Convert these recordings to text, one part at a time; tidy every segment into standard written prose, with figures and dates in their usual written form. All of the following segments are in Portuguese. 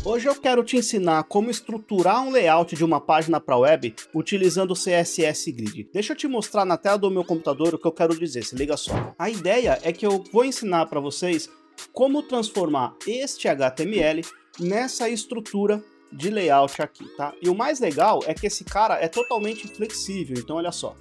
Hoje eu quero te ensinar como estruturar um layout de uma página para web utilizando o CSS Grid. Deixa eu te mostrar na tela do meu computador o que eu quero dizer, se liga só. A ideia é que eu vou ensinar para vocês como transformar este HTML nessa estrutura de layout aqui, tá? E o mais legal é que esse cara é totalmente flexível, então olha só.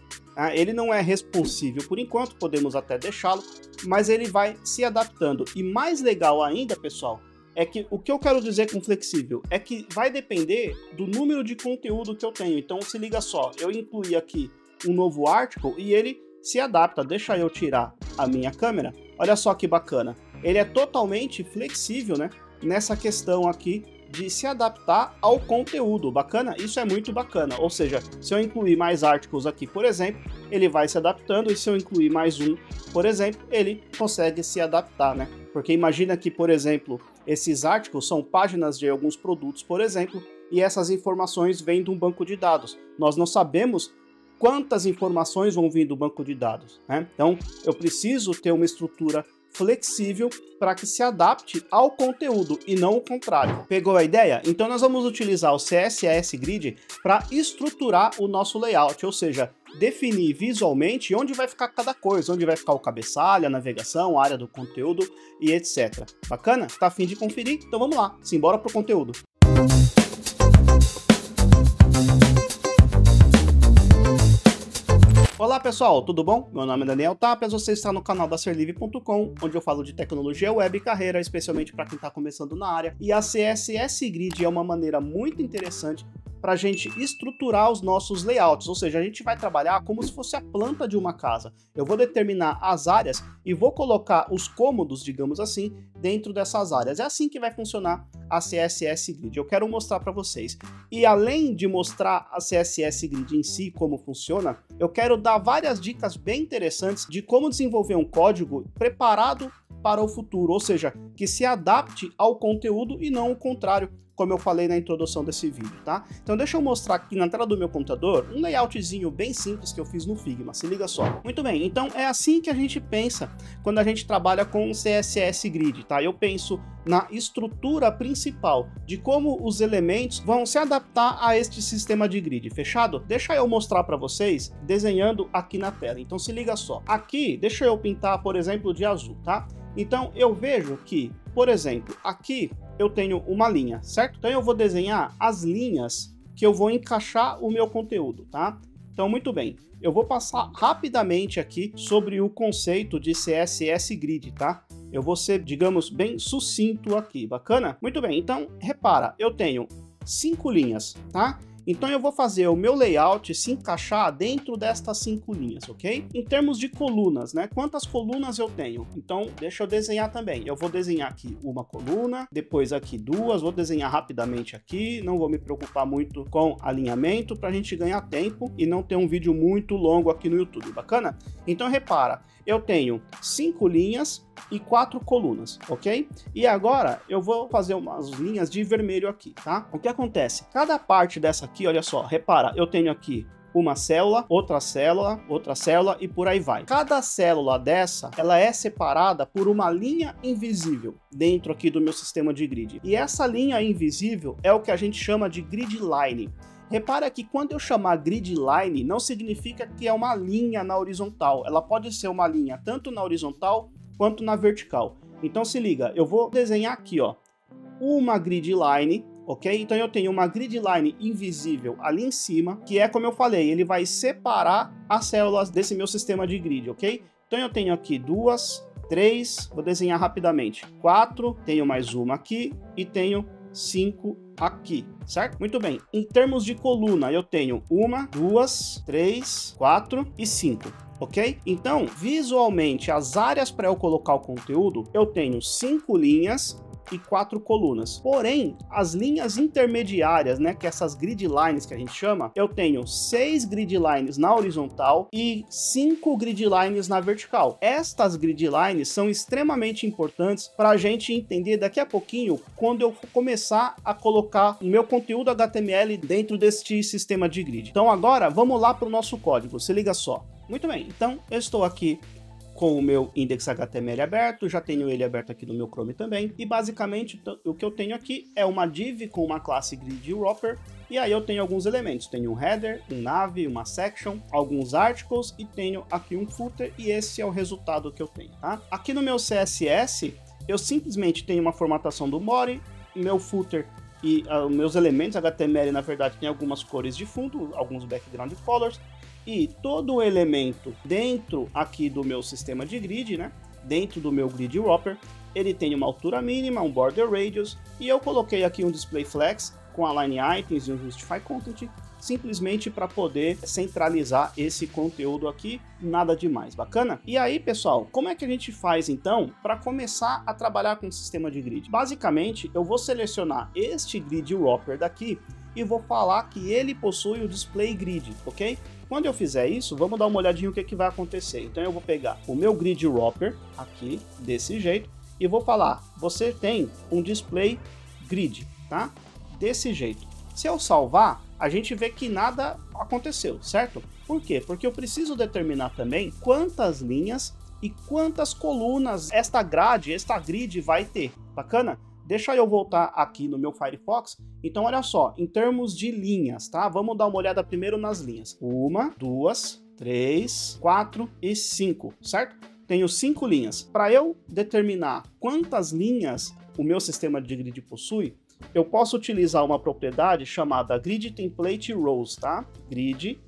Ele não é responsível por enquanto, podemos até deixá-lo, mas ele vai se adaptando. E mais legal ainda, pessoal, é que o que eu quero dizer com flexível é que vai depender do número de conteúdo que eu tenho. Então se liga só, eu incluí aqui um novo article e ele se adapta. Deixa eu tirar a minha câmera. Olha só que bacana. Ele é totalmente flexível, né? Nessa questão aqui de se adaptar ao conteúdo. Bacana? Isso é muito bacana. Ou seja, se eu incluir mais articles aqui, por exemplo, ele vai se adaptando, e se eu incluir mais um, por exemplo, ele consegue se adaptar, né? Porque imagina que, por exemplo, esses articles são páginas de alguns produtos, por exemplo, e essas informações vêm de um banco de dados. Nós não sabemos quantas informações vão vir do banco de dados, né? Então, eu preciso ter uma estrutura flexível para que se adapte ao conteúdo e não o contrário. Pegou a ideia? Então nós vamos utilizar o CSS Grid para estruturar o nosso layout, ou seja, definir visualmente onde vai ficar cada coisa, onde vai ficar o cabeçalho, a navegação, a área do conteúdo e etc. Bacana? Tá a fim de conferir? Então vamos lá, simbora pro conteúdo. Olá pessoal, tudo bom? Meu nome é Daniel Tapias, você está no canal da Serlivre.com, onde eu falo de tecnologia web e carreira, especialmente para quem está começando na área. E a CSS Grid é uma maneira muito interessante para a gente estruturar os nossos layouts, ou seja, a gente vai trabalhar como se fosse a planta de uma casa. Eu vou determinar as áreas e vou colocar os cômodos, digamos assim, dentro dessas áreas. É assim que vai funcionar a CSS Grid. Eu quero mostrar para vocês. E além de mostrar a CSS Grid em si, como funciona, eu quero dar várias dicas bem interessantes de como desenvolver um código preparado para o futuro, ou seja, que se adapte ao conteúdo e não o contrário, como eu falei na introdução desse vídeo, tá? Então deixa eu mostrar aqui na tela do meu computador um layoutzinho bem simples que eu fiz no Figma, se liga só. Muito bem, então é assim que a gente pensa quando a gente trabalha com o CSS Grid, tá? Eu penso na estrutura principal de como os elementos vão se adaptar a este sistema de grid, fechado? Deixa eu mostrar para vocês desenhando aqui na tela, então se liga só. Aqui, deixa eu pintar, por exemplo, de azul, tá? Então eu vejo que, por exemplo, aqui eu tenho uma linha, certo? Então eu vou desenhar as linhas que eu vou encaixar o meu conteúdo, tá? Então muito bem, eu vou passar rapidamente aqui sobre o conceito de CSS Grid, tá? Eu vou ser, digamos, bem sucinto aqui, bacana? Muito bem, então repara, eu tenho 5 linhas, tá? Então eu vou fazer o meu layout se encaixar dentro destas 5 linhas, ok? Em termos de colunas, né? Quantas colunas eu tenho? Então deixa eu desenhar também. Eu vou desenhar aqui uma coluna, depois aqui duas, vou desenhar rapidamente aqui, não vou me preocupar muito com alinhamento para a gente ganhar tempo e não ter um vídeo muito longo aqui no YouTube, bacana? Então repara, eu tenho 5 linhas e 4 colunas, ok? E agora eu vou fazer umas linhas de vermelho aqui, tá? O que acontece? Cada parte dessa aqui, olha só, repara, eu tenho aqui uma célula, outra célula e por aí vai. Cada célula dessa, ela é separada por uma linha invisível dentro aqui do meu sistema de grid. E essa linha invisível é o que a gente chama de grid line. Repara que quando eu chamar grid line, não significa que é uma linha na horizontal. Ela pode ser uma linha tanto na horizontal quanto na vertical. Então se liga, eu vou desenhar aqui, ó, uma grid line, ok? Então eu tenho uma grid line invisível ali em cima, que é como eu falei, ele vai separar as células desse meu sistema de grid, ok? Então eu tenho aqui 2, 3, vou desenhar rapidamente, 4, tenho mais uma aqui e tenho 5 aqui, certo? Muito bem, em termos de coluna eu tenho 1, 2, 3, 4 e 5. Ok? Então, visualmente, as áreas para eu colocar o conteúdo, eu tenho 5 linhas e 4 colunas. Porém, as linhas intermediárias, né, que essas grid lines que a gente chama, eu tenho 6 grid lines na horizontal e 5 grid lines na vertical. Estas grid lines são extremamente importantes para a gente entender daqui a pouquinho quando eu começar a colocar o meu conteúdo HTML dentro deste sistema de grid. Então agora, vamos lá para o nosso código, se liga só. Muito bem, então eu estou aqui com o meu index.html aberto, já tenho ele aberto aqui no meu Chrome também, e basicamente o que eu tenho aqui é uma div com uma classe grid wrapper, e aí eu tenho alguns elementos, tenho um header, um nav, uma section, alguns articles e tenho aqui um footer, e esse é o resultado que eu tenho, tá? Aqui no meu CSS, eu simplesmente tenho uma formatação do body, meu footer e meus elementos HTML, na verdade, tem algumas cores de fundo, alguns background colors, e todo o elemento dentro aqui do meu sistema de grid, né, dentro do meu grid wrapper, ele tem uma altura mínima, um border radius, e eu coloquei aqui um display flex com align items e um justify content, simplesmente para poder centralizar esse conteúdo aqui, nada demais, bacana? E aí, pessoal, como é que a gente faz então para começar a trabalhar com o sistema de grid? Basicamente, eu vou selecionar este grid wrapper daqui e vou falar que ele possui o display grid, ok? Quando eu fizer isso, vamos dar uma olhadinha o que vai acontecer. Então eu vou pegar o meu grid wrapper aqui, desse jeito, e vou falar, você tem um display grid, tá? Desse jeito. Se eu salvar, a gente vê que nada aconteceu, certo? Por quê? Porque eu preciso determinar também quantas linhas e quantas colunas esta grade, esta grid vai ter. Bacana? Deixa eu voltar aqui no meu Firefox. Então, olha só, em termos de linhas, tá? Vamos dar uma olhada primeiro nas linhas. 1, 2, 3, 4 e 5, certo? Tenho 5 linhas. Para eu determinar quantas linhas o meu sistema de grid possui, eu posso utilizar uma propriedade chamada Grid Template Rows, tá? Grid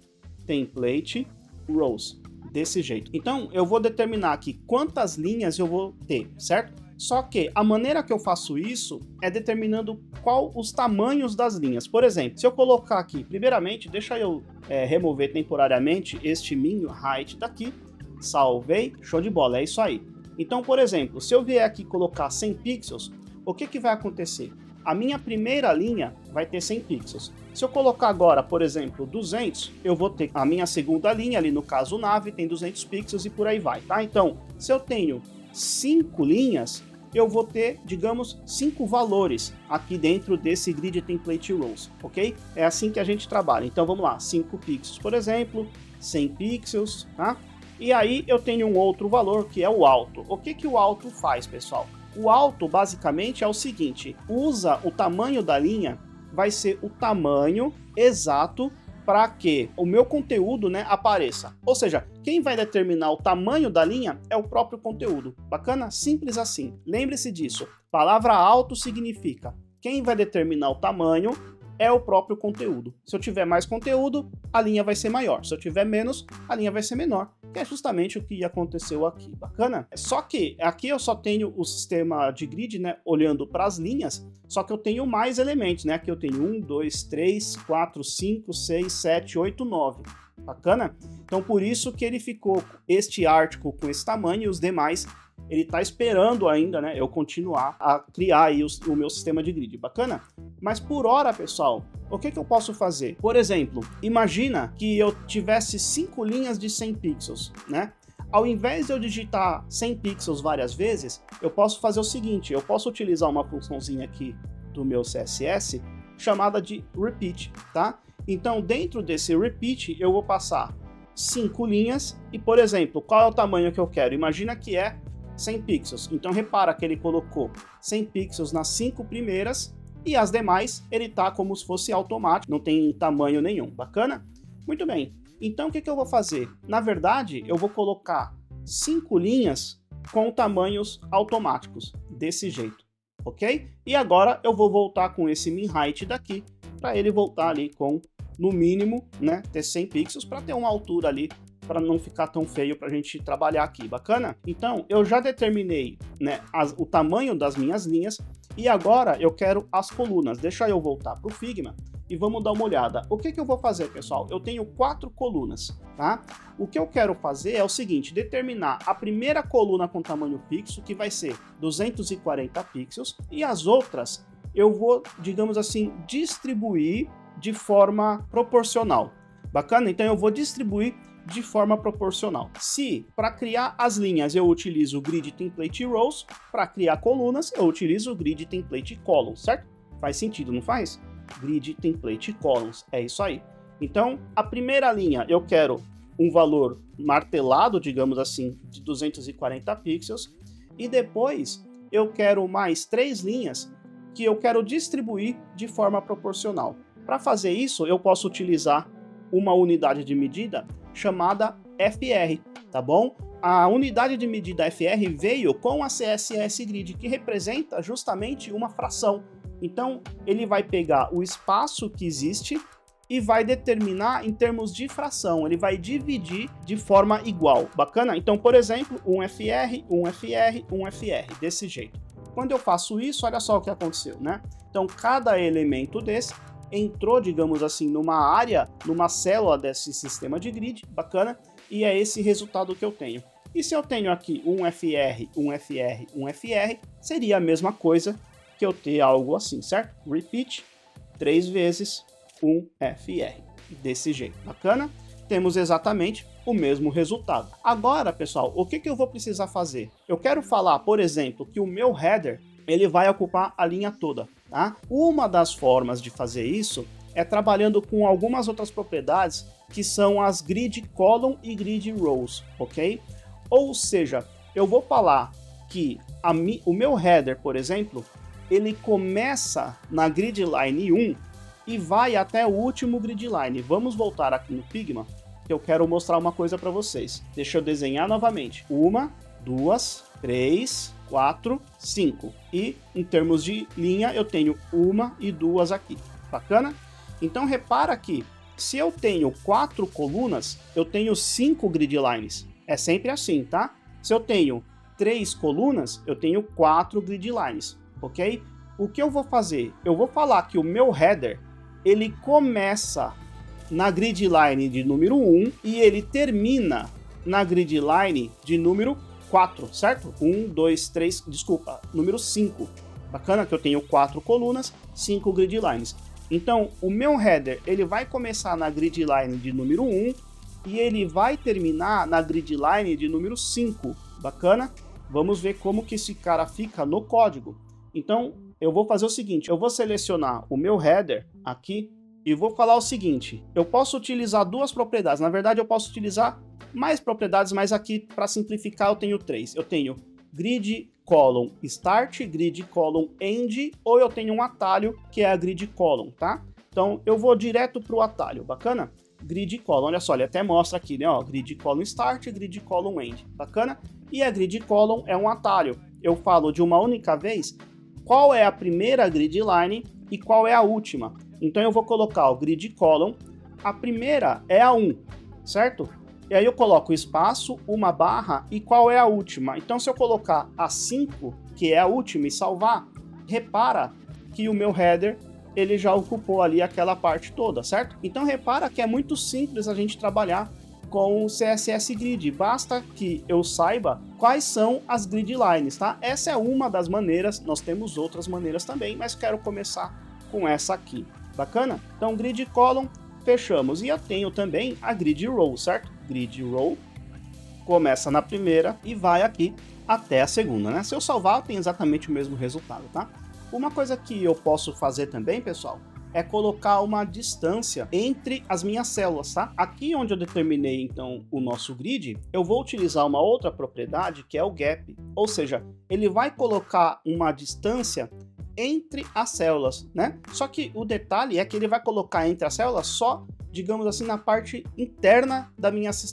Template Rows, desse jeito. Então, eu vou determinar aqui quantas linhas eu vou ter, certo? Só que a maneira que eu faço isso é determinando qual os tamanhos das linhas. Por exemplo, se eu colocar aqui, primeiramente, deixa eu remover temporariamente este min height daqui, salvei, show de bola, é isso aí. Então, por exemplo, se eu vier aqui colocar 100 pixels, o que vai acontecer? A minha primeira linha vai ter 100 pixels. Se eu colocar agora, por exemplo, 200, eu vou ter a minha segunda linha, ali no caso o nav, tem 200 pixels e por aí vai, tá? Então, se eu tenho 5 linhas, eu vou ter, digamos, 5 valores aqui dentro desse Grid Template Rows, ok? É assim que a gente trabalha. Então, vamos lá, 5 pixels, por exemplo, 100 pixels, tá? E aí eu tenho um outro valor, que é o alto. O que o alto faz, pessoal? O alto, basicamente, é o seguinte, usa o tamanho da linha, vai ser o tamanho exato para que o meu conteúdo, né, apareça. Ou seja, quem vai determinar o tamanho da linha é o próprio conteúdo. Bacana? Simples assim. Lembre-se disso. Palavra alto significa quem vai determinar o tamanho é o próprio conteúdo. Se eu tiver mais conteúdo, a linha vai ser maior. Se eu tiver menos, a linha vai ser menor. Que é justamente o que aconteceu aqui. Bacana? Só que aqui eu só tenho o sistema de grid, né, olhando para as linhas, só que eu tenho mais elementos, né? Aqui eu tenho 1, 2, 3, 4, 5, 6, 7, 8, 9. Bacana? Então por isso que ele ficou este article com esse tamanho e os demais ele está esperando ainda, né, eu continuar a criar aí o meu sistema de grid. Bacana? Mas por hora, pessoal, o que eu posso fazer? Por exemplo, imagina que eu tivesse 5 linhas de 100 pixels, né? Ao invés de eu digitar 100 pixels várias vezes, eu posso fazer o seguinte, eu posso utilizar uma funçãozinha aqui do meu CSS chamada de repeat, tá? Então, dentro desse repeat, eu vou passar 5 linhas e, por exemplo, qual é o tamanho que eu quero? Imagina que é 100 pixels. Então, repara que ele colocou 100 pixels nas 5 primeiras e as demais ele tá como se fosse automático, não tem tamanho nenhum. Bacana? Muito bem. Então, o que eu vou fazer? Na verdade, eu vou colocar 5 linhas com tamanhos automáticos, desse jeito, ok? E agora eu vou voltar com esse min height daqui, para ele voltar ali com, no mínimo, né, ter 100 pixels, para ter uma altura ali, para não ficar tão feio para a gente trabalhar aqui, bacana? Então, eu já determinei, né, o tamanho das minhas linhas, e agora eu quero as colunas. Deixa eu voltar para o Figma e vamos dar uma olhada. O que eu vou fazer, pessoal? Eu tenho 4 colunas, tá? O que eu quero fazer é o seguinte, determinar a primeira coluna com tamanho fixo, que vai ser 240 pixels, e as outras eu vou, digamos assim, distribuir de forma proporcional. Bacana? Então eu vou distribuir de forma proporcional. Se para criar as linhas eu utilizo o Grid Template Rows, para criar colunas eu utilizo o Grid Template Columns, certo? Faz sentido, não faz? Grid Template Columns, é isso aí. Então, a primeira linha eu quero um valor martelado, digamos assim, de 240 pixels, e depois eu quero mais 3 linhas que eu quero distribuir de forma proporcional. Para fazer isso, eu posso utilizar uma unidade de medida chamada FR, tá bom? A unidade de medida FR veio com a CSS Grid, que representa justamente uma fração. Então, ele vai pegar o espaço que existe e vai determinar em termos de fração, ele vai dividir de forma igual. Bacana? Então, por exemplo, um FR, um FR, um FR, desse jeito. Quando eu faço isso, olha só o que aconteceu, né? Então, cada elemento desse entrou, digamos assim, numa área, numa célula desse sistema de grid, bacana? E é esse resultado que eu tenho. E se eu tenho aqui um FR, um FR, um FR, seria a mesma coisa que eu ter algo assim, certo? Repeat 3 vezes um FR, desse jeito, bacana? Temos exatamente o mesmo resultado. Agora, pessoal, o que eu vou precisar fazer? Eu quero falar, por exemplo, que o meu header, ele vai ocupar a linha toda, tá? Uma das formas de fazer isso é trabalhando com algumas outras propriedades que são as grid column e grid rows, ok? Ou seja, eu vou falar que o meu header, por exemplo, ele começa na grid line 1 e vai até o último grid line. Vamos voltar aqui no Figma, que eu quero mostrar uma coisa para vocês. Deixa eu desenhar novamente. 1, 2, 3, 4, 5. E em termos de linha, eu tenho 1 e 2 aqui. Bacana? Então repara que se eu tenho 4 colunas, eu tenho 5 grid lines. É sempre assim, tá? Se eu tenho 3 colunas, eu tenho 4 grid lines, ok? O que eu vou fazer? Eu vou falar que o meu header, ele começa na grid line de número 1 e ele termina na grid line de número 4, certo? 1, 2, 3, desculpa, número 5. Bacana que eu tenho 4 colunas, 5 grid lines. Então, o meu header, ele vai começar na grid line de número 1 e ele vai terminar na grid line de número 5. Bacana? Vamos ver como que esse cara fica no código. Então, eu vou fazer o seguinte, eu vou selecionar o meu header aqui e vou falar o seguinte, eu posso utilizar 2 propriedades, na verdade eu posso utilizar mais propriedades, mas aqui para simplificar eu tenho 3. Eu tenho grid column start, grid column end, ou eu tenho um atalho que é a grid column, tá? Então eu vou direto para o atalho, bacana? Grid column, olha só, ele até mostra aqui, né, ó, grid column start, grid column end, bacana? E a grid column é um atalho, eu falo de uma única vez qual é a primeira grid line e qual é a última. Então eu vou colocar o grid column, a primeira é a 1, certo? E aí eu coloco espaço, uma barra e qual é a última. Então se eu colocar a 5, que é a última, e salvar, repara que o meu header, ele já ocupou ali aquela parte toda, certo? Então repara que é muito simples a gente trabalhar com o CSS Grid, basta que eu saiba quais são as grid lines, tá? Essa é uma das maneiras, nós temos outras maneiras também, mas quero começar com essa aqui, bacana? Então grid column, fechamos, e eu tenho também a grid row, certo? Grid row, começa na primeira e vai aqui até a segunda, né? Se eu salvar, tem exatamente o mesmo resultado, tá? Uma coisa que eu posso fazer também, pessoal, é colocar uma distância entre as minhas células, tá? Aqui onde eu determinei, então, o nosso grid, eu vou utilizar uma outra propriedade, que é o gap. Ou seja, ele vai colocar uma distância entre as células, né? Só que o detalhe é que ele vai colocar entre as células só, digamos assim, na parte interna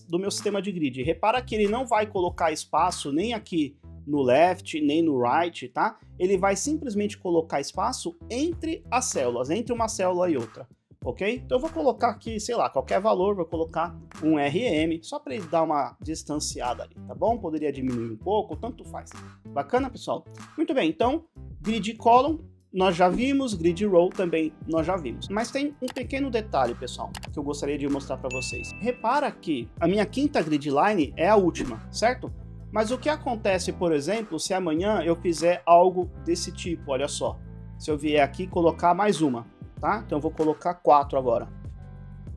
do meu sistema de grid. Repara que ele não vai colocar espaço nem aqui no left, nem no right, tá? Ele vai simplesmente colocar espaço entre as células, entre uma célula e outra, ok? Então eu vou colocar aqui, sei lá, qualquer valor, vou colocar um RM, só para ele dar uma distanciada ali, tá bom? Poderia diminuir um pouco, tanto faz. Bacana, pessoal? Muito bem, então, grid column, nós já vimos, grid row também nós já vimos. Mas tem um pequeno detalhe, pessoal, que eu gostaria de mostrar para vocês. Repara que a minha quinta grid line é a última, certo? Mas o que acontece, por exemplo, se amanhã eu fizer algo desse tipo, olha só. Se eu vier aqui colocar mais uma, tá? Então eu vou colocar 4 agora.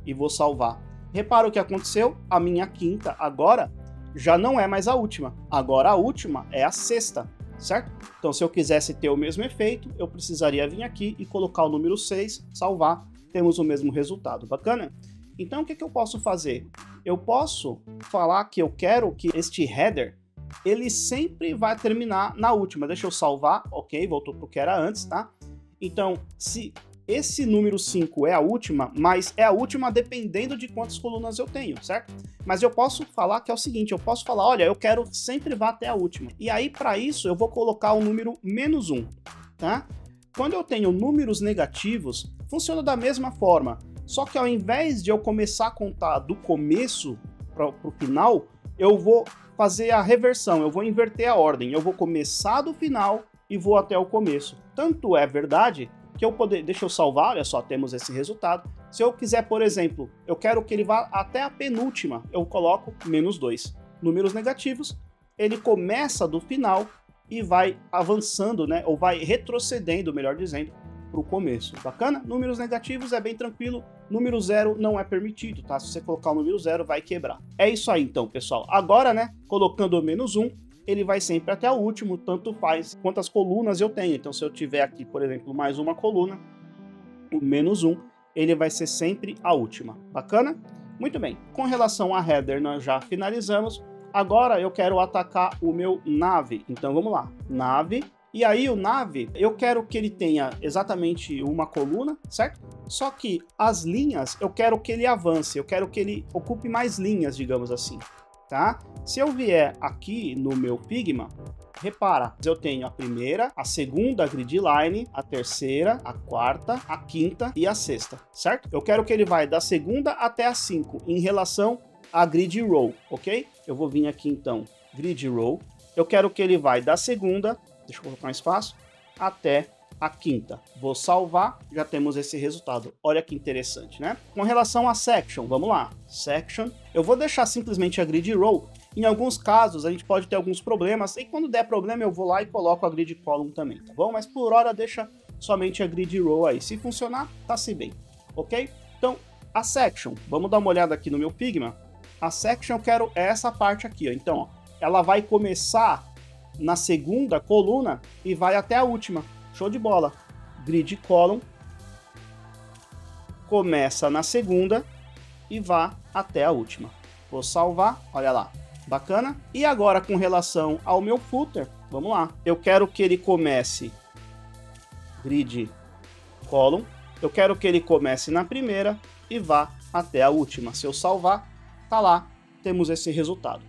E vou salvar. Repara o que aconteceu? A minha quinta agora já não é mais a última. Agora a última é a sexta, certo? Então se eu quisesse ter o mesmo efeito, eu precisaria vir aqui e colocar o número 6, salvar. Temos o mesmo resultado, bacana? Então o que eu posso fazer? Eu posso falar que eu quero que este header ele sempre vai terminar na última. Deixa eu salvar, ok, voltou para o que era antes, tá? Então, se esse número 5 é a última, mas é a última dependendo de quantas colunas eu tenho, certo? Mas eu posso falar que é o seguinte, eu posso falar, olha, eu quero sempre vá até a última. E aí, para isso, eu vou colocar o número -1, tá? Quando eu tenho números negativos, funciona da mesma forma, só que ao invés de eu começar a contar do começo para o final, eu vou fazer a reversão, eu vou inverter a ordem, eu vou começar do final e vou até o começo. Tanto é verdade que eu poder, deixa eu salvar, olha só, temos esse resultado. Se eu quiser, por exemplo, eu quero que ele vá até a penúltima, eu coloco -2. Números negativos, ele começa do final e vai avançando, né, ou vai retrocedendo, melhor dizendo, para o começo. Bacana? Números negativos é bem tranquilo, número 0 não é permitido, tá? Se você colocar o número 0, vai quebrar. É isso aí então, pessoal. Agora, né, colocando o -1, ele vai sempre até o último, tanto faz quantas colunas eu tenho. Então, se eu tiver aqui, por exemplo, mais uma coluna, o -1, ele vai ser sempre a última. Bacana? Muito bem. Com relação a header, nós já finalizamos. Agora eu quero atacar o meu nav. Então, vamos lá. Nav. E aí o nav, eu quero que ele tenha exatamente uma coluna, certo? Só que as linhas, eu quero que ele avance, eu quero que ele ocupe mais linhas, digamos assim, tá? Se eu vier aqui no meu Figma, repara, eu tenho a primeira, a segunda grid line, a terceira, a quarta, a quinta e a sexta, certo? Eu quero que ele vá da segunda até a 5 em relação à grid row, ok? Eu vou vir aqui então, grid row, eu quero que ele vá da segunda, deixa eu colocar mais fácil, até a quinta. Vou salvar, já temos esse resultado. Olha que interessante, né? Com relação a section, vamos lá. Section, eu vou deixar simplesmente a grid row. Em alguns casos, a gente pode ter alguns problemas, e quando der problema, eu vou lá e coloco a grid column também, tá bom? Mas por hora, deixa somente a grid row aí. Se funcionar, tá-se bem, ok? Então, a section, vamos dar uma olhada aqui no meu Figma. A section, eu quero essa parte aqui, ó. Então, ó, ela vai começar na segunda coluna e vai até a última. Show de bola. Grid column começa na segunda e vá até a última. Vou salvar, olha lá. Bacana? E agora com relação ao meu footer, vamos lá. Eu quero que ele comece grid column. Eu quero que ele comece na primeira e vá até a última. Se eu salvar, tá lá. Temos esse resultado.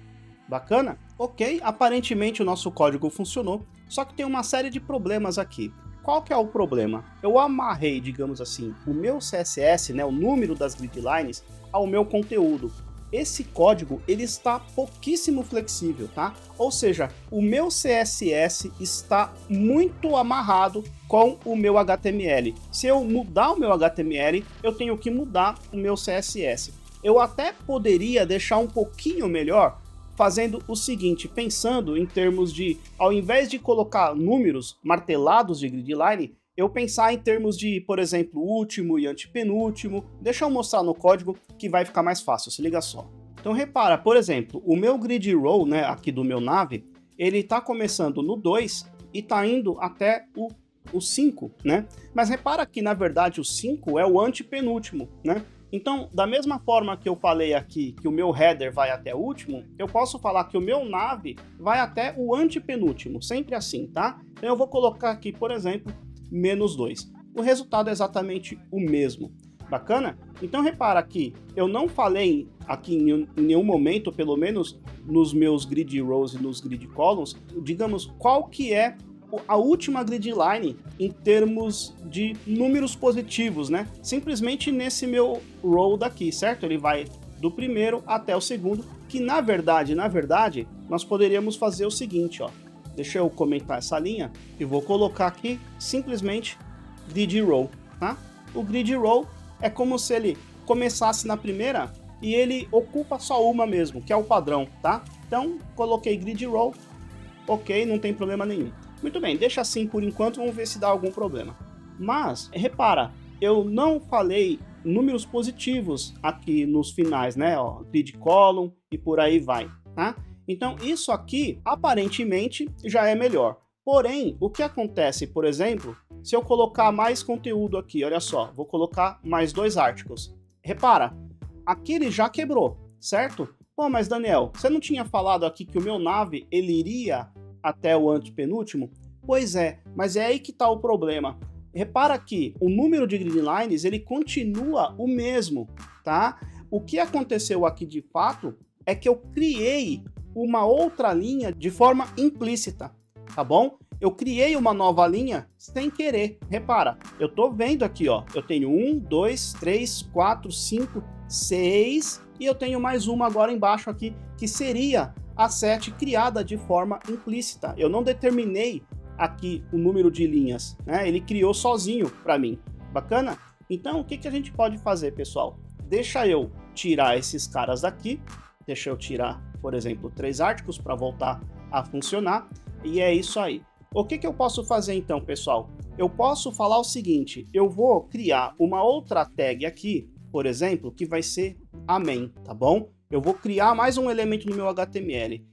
Bacana? Ok, aparentemente o nosso código funcionou, só que tem uma série de problemas aqui. Qual que é o problema? Eu amarrei, digamos assim, o meu CSS, né, o número das grid lines, ao meu conteúdo. Esse código, ele está pouquíssimo flexível, tá? Ou seja, o meu CSS está muito amarrado com o meu HTML. Se eu mudar o meu HTML, eu tenho que mudar o meu CSS. Eu até poderia deixar um pouquinho melhor, fazendo o seguinte, pensando em termos de, ao invés de colocar números martelados de grid line, eu pensar em termos de, por exemplo, último e antepenúltimo. Deixa eu mostrar no código que vai ficar mais fácil, se liga só. Então repara, por exemplo, o meu grid row, né, aqui do meu nav, ele está começando no 2 e está indo até o 5, né? Mas repara que, na verdade, o 5 é o antepenúltimo, né? Então, da mesma forma que eu falei aqui que o meu header vai até o último, eu posso falar que o meu nav vai até o antepenúltimo, sempre assim, tá? Então eu vou colocar aqui, por exemplo, -2. O resultado é exatamente o mesmo. Bacana? Então repara aqui, eu não falei aqui em nenhum momento, pelo menos nos meus grid rows e nos grid columns, digamos, qual que é a última grid line em termos de números positivos, né? Simplesmente nesse meu row daqui, certo? Ele vai do primeiro até o segundo, que na verdade, nós poderíamos fazer o seguinte, ó. Deixa eu comentar essa linha e vou colocar aqui simplesmente grid row, tá? O grid row é como se ele começasse na primeira e ele ocupa só uma mesmo, que é o padrão, tá? Então, coloquei grid row, ok, não tem problema nenhum. Muito bem, deixa assim por enquanto, vamos ver se dá algum problema. Mas, repara, eu não falei números positivos aqui nos finais, né? Ó, grid column e por aí vai, tá? Então, isso aqui, aparentemente, já é melhor. Porém, o que acontece, por exemplo, se eu colocar mais conteúdo aqui, olha só, vou colocar mais 2 articles. Repara, aqui ele já quebrou, certo? Pô, mas Daniel, você não tinha falado aqui que o meu nav ele iria até o antepenúltimo? Pois é, mas é aí que está o problema. Repara que o número de grid lines ele continua o mesmo, tá? O que aconteceu aqui de fato é que eu criei uma outra linha de forma implícita, tá bom? Eu criei uma nova linha sem querer. Repara, eu tô vendo aqui, ó, eu tenho 1, 2, 3, 4, 5, 6 e eu tenho mais uma agora embaixo aqui, que seria a 7 criada de forma implícita. Eu não determinei aqui o número de linhas, né? Ele criou sozinho para mim. Bacana? Então, o que que a gente pode fazer, pessoal? Deixa eu tirar esses caras daqui. Deixa eu tirar, por exemplo, 3 artigos para voltar a funcionar. E é isso aí. O que que eu posso fazer então, pessoal? Eu posso falar o seguinte, eu vou criar uma outra tag aqui, por exemplo, que vai ser a main, tá bom? Eu vou criar mais um elemento no meu HTML.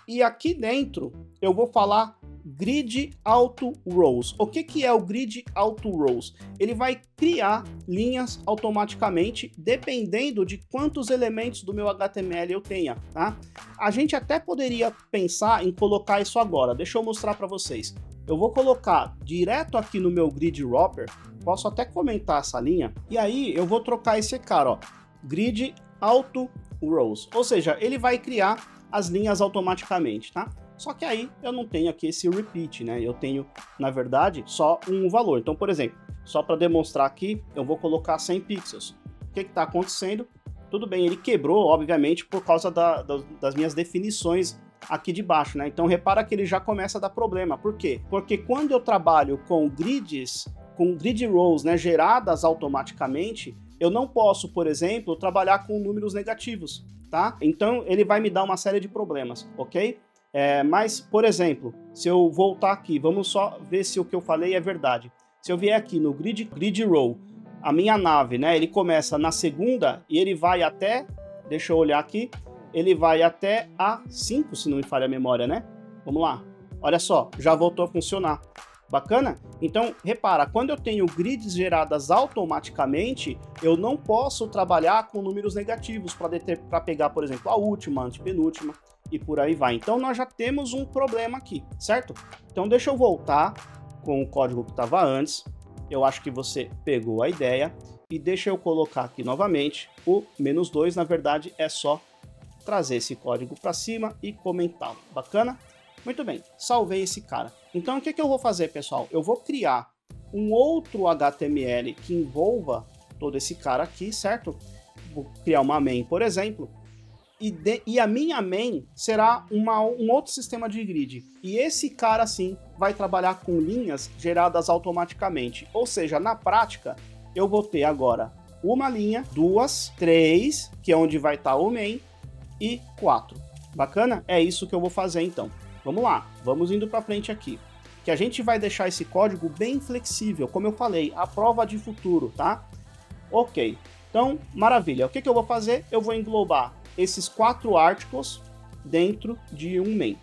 E aqui dentro eu vou falar Grid Auto Rows. O que que é o Grid Auto Rows? Ele vai criar linhas automaticamente, dependendo de quantos elementos do meu HTML eu tenha, tá? A gente até poderia pensar em colocar isso agora. Deixa eu mostrar para vocês. Eu vou colocar direto aqui no meu Grid Wrapper. Posso até comentar essa linha. E aí eu vou trocar esse cara, ó. Grid Auto Rows. Ou seja, ele vai criar as linhas automaticamente, tá? Só que aí eu não tenho aqui esse repeat, né? Eu tenho, na verdade, só um valor. Então, por exemplo, só para demonstrar aqui, eu vou colocar 100 pixels. O que está acontecendo? Tudo bem, ele quebrou, obviamente, por causa das minhas definições aqui de baixo, né? Então, repara que ele já começa a dar problema. Por quê? Porque quando eu trabalho com grids, com grid rows, né, geradas automaticamente, eu não posso, por exemplo, trabalhar com números negativos, tá? Então, ele vai me dar uma série de problemas, ok? Mas, por exemplo, se eu voltar aqui, vamos só ver se o que eu falei é verdade. Se eu vier aqui no grid row, a minha nave, né, ele começa na segunda e ele vai até, deixa eu olhar aqui, ele vai até a 5, se não me falha a memória, né? Vamos lá, olha só, já voltou a funcionar. Bacana? Então, repara, quando eu tenho grids geradas automaticamente, eu não posso trabalhar com números negativos para pegar, por exemplo, a última, a antepenúltima e por aí vai. Então, nós já temos um problema aqui, certo? Então, deixa eu voltar com o código que estava antes. Eu acho que você pegou a ideia. E deixa eu colocar aqui novamente o -2. Na verdade, é só trazer esse código para cima e comentá-lo. Bacana? Muito bem, salvei esse cara. Então, o que que eu vou fazer, pessoal? Eu vou criar um outro HTML que envolva todo esse cara aqui, certo? Vou criar uma main, por exemplo. E a minha main será um outro sistema de grid. E esse cara, sim, vai trabalhar com linhas geradas automaticamente. Ou seja, na prática, eu vou ter agora uma linha, 2, 3, que é onde vai estar o main, e 4. Bacana? É isso que eu vou fazer, então. Vamos lá, vamos indo para frente aqui. Que a gente vai deixar esse código bem flexível, como eu falei, a prova de futuro, tá? Ok, então, maravilha. O que que eu vou fazer? Eu vou englobar esses 4 articles dentro de um main.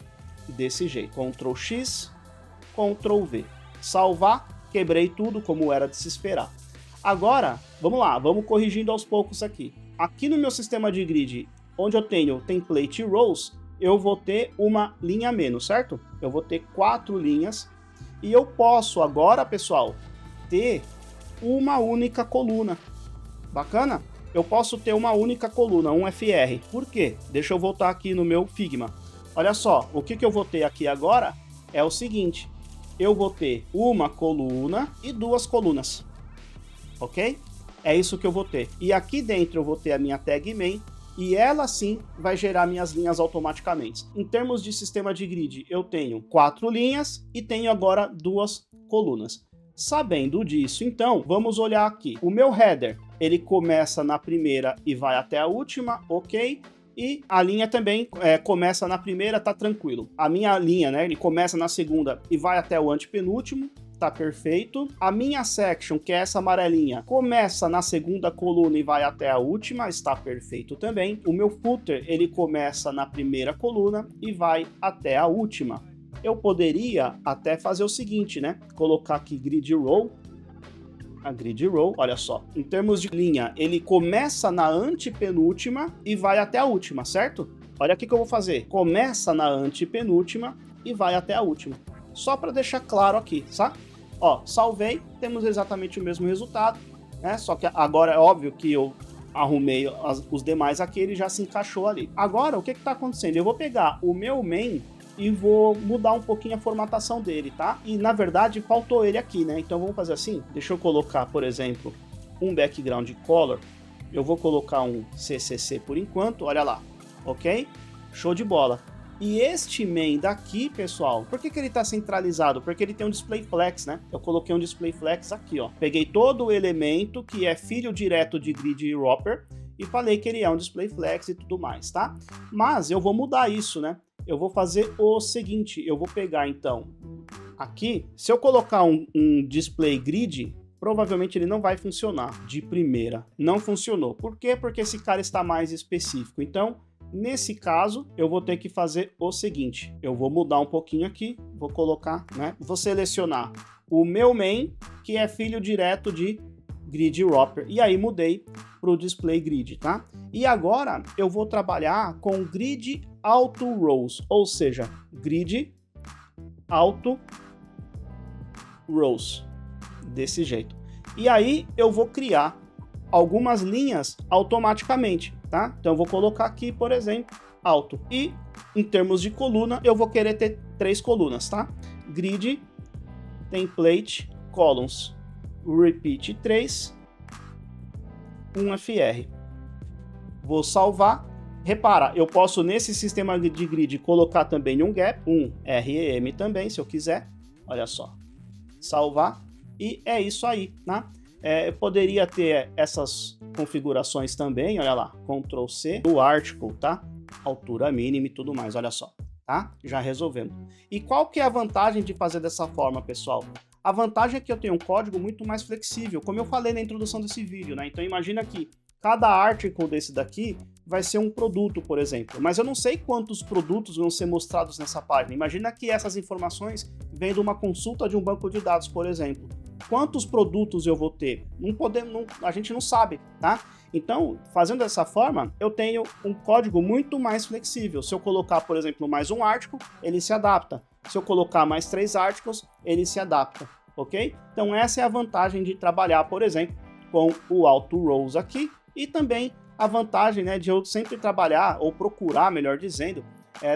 Desse jeito, Ctrl X, Ctrl V. Salvar, quebrei tudo como era de se esperar. Agora, vamos lá, vamos corrigindo aos poucos aqui. Aqui no meu sistema de grid, onde eu tenho template rows, eu vou ter uma linha a menos, certo? Eu vou ter 4 linhas e eu posso agora, pessoal, ter uma única coluna. Bacana? Eu posso ter uma única coluna, um FR. Por quê? Deixa eu voltar aqui no meu Figma. Olha só, o que que eu vou ter aqui agora é o seguinte. Eu vou ter uma coluna e 2 colunas. Ok? É isso que eu vou ter. E aqui dentro eu vou ter a minha tag main. E ela sim vai gerar minhas linhas automaticamente. Em termos de sistema de grid, eu tenho 4 linhas e tenho agora 2 colunas. Sabendo disso, então, vamos olhar aqui. O meu header, ele começa na primeira e vai até a última, ok? E a linha também começa na primeira, tá tranquilo. A minha linha, né, ele começa na segunda e vai até o antepenúltimo. Tá perfeito. A minha section, que é essa amarelinha, começa na segunda coluna e vai até a última, está perfeito também. O meu footer, ele começa na primeira coluna e vai até a última. Eu poderia até fazer o seguinte, né? Colocar aqui grid row a grid row, olha só. Em termos de linha, ele começa na antepenúltima e vai até a última, certo? Olha aqui que eu vou fazer. Começa na antepenúltima e vai até a última. Só para deixar claro aqui, tá? Ó, salvei, temos exatamente o mesmo resultado, né? Só que agora é óbvio que eu arrumei os demais aqui, ele já se encaixou ali. Agora, o que está acontecendo? Eu vou pegar o meu main e vou mudar um pouquinho a formatação dele, tá? E, na verdade, faltou ele aqui, né? Então, vamos fazer assim. Deixa eu colocar, por exemplo, um background color. Eu vou colocar um CCC por enquanto, olha lá. Ok? Show de bola. E este main daqui, pessoal, por que ele está centralizado? Porque ele tem um display flex, né? Eu coloquei um display flex aqui, ó. Peguei todo o elemento que é filho direto de grid wrapper e falei que ele é um display flex e tudo mais, tá? Mas eu vou mudar isso, né? Eu vou fazer o seguinte, eu vou pegar então aqui, se eu colocar um display grid, provavelmente ele não vai funcionar de primeira. Não funcionou. Por quê? Porque esse cara está mais específico. Então, nesse caso, eu vou ter que fazer o seguinte, eu vou mudar um pouquinho aqui, vou colocar, né? Vou selecionar o meu main, que é filho direto de grid wrapper, e aí mudei para o display grid, tá? E agora eu vou trabalhar com grid auto rows, ou seja, grid auto rows, desse jeito. E aí eu vou criar algumas linhas automaticamente, tá? Então eu vou colocar aqui, por exemplo, auto. E em termos de coluna, eu vou querer ter 3 colunas, tá? Grid, template, columns, repeat 3, 1FR. Vou salvar. Repara, eu posso nesse sistema de grid colocar também um gap, um REM também, se eu quiser. Olha só. Salvar. E é isso aí, né? Eu poderia ter essas configurações também, olha lá, Ctrl C, do article, tá? Altura mínima e tudo mais, olha só, tá? Já resolvemos. E qual que é a vantagem de fazer dessa forma, pessoal? A vantagem é que eu tenho um código muito mais flexível, como eu falei na introdução desse vídeo, né? Então imagina que cada article desse daqui vai ser um produto, por exemplo, mas eu não sei quantos produtos vão ser mostrados nessa página. Imagina que essas informações vêm de uma consulta de um banco de dados, por exemplo. Quantos produtos eu vou ter? A gente não sabe, tá? Então, fazendo dessa forma, eu tenho um código muito mais flexível. Se eu colocar, por exemplo, mais um article, ele se adapta. Se eu colocar mais 3 articles, ele se adapta, ok? Então, essa é a vantagem de trabalhar, por exemplo, com o auto rows aqui e também a vantagem, né, de eu sempre trabalhar, ou procurar, melhor dizendo,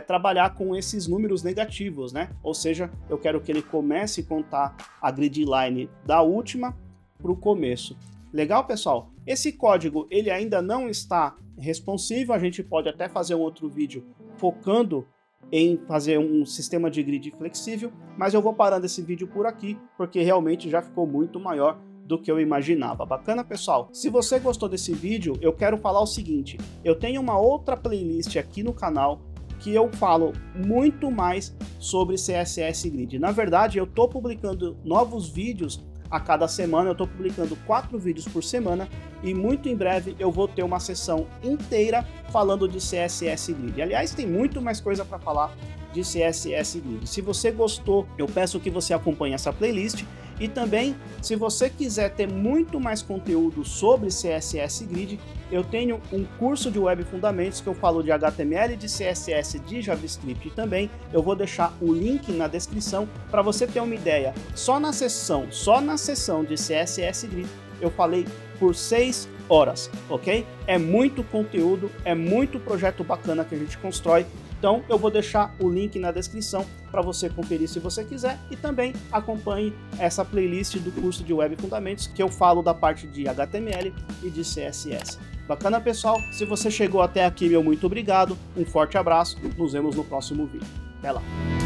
trabalhar com esses números negativos, né? Ou seja, eu quero que ele comece a contar a grid line da última para o começo. Legal, pessoal? Esse código ele ainda não está responsivo, a gente pode até fazer um outro vídeo focando em fazer um sistema de grid flexível, mas eu vou parando esse vídeo por aqui, porque realmente já ficou muito maior do que eu imaginava. Bacana, pessoal? Se você gostou desse vídeo, eu quero falar o seguinte, eu tenho uma outra playlist aqui no canal que eu falo muito mais sobre CSS Grid. Na verdade, eu estou publicando novos vídeos a cada semana, eu estou publicando 4 vídeos por semana e muito em breve eu vou ter uma sessão inteira falando de CSS Grid. Aliás, tem muito mais coisa para falar de CSS Grid. Se você gostou, eu peço que você acompanhe essa playlist. E também, se você quiser ter muito mais conteúdo sobre CSS Grid, eu tenho um curso de Web Fundamentos que eu falo de HTML, de CSS, de JavaScript também. Eu vou deixar o link na descrição para você ter uma ideia. Só na sessão de CSS Grid eu falei por 6 horas, ok? É muito conteúdo, é muito projeto bacana que a gente constrói. Então eu vou deixar o link na descrição para você conferir se você quiser e também acompanhe essa playlist do curso de Web Fundamentos que eu falo da parte de HTML e de CSS. Bacana, pessoal? Se você chegou até aqui, meu muito obrigado, um forte abraço, nos vemos no próximo vídeo. Até lá!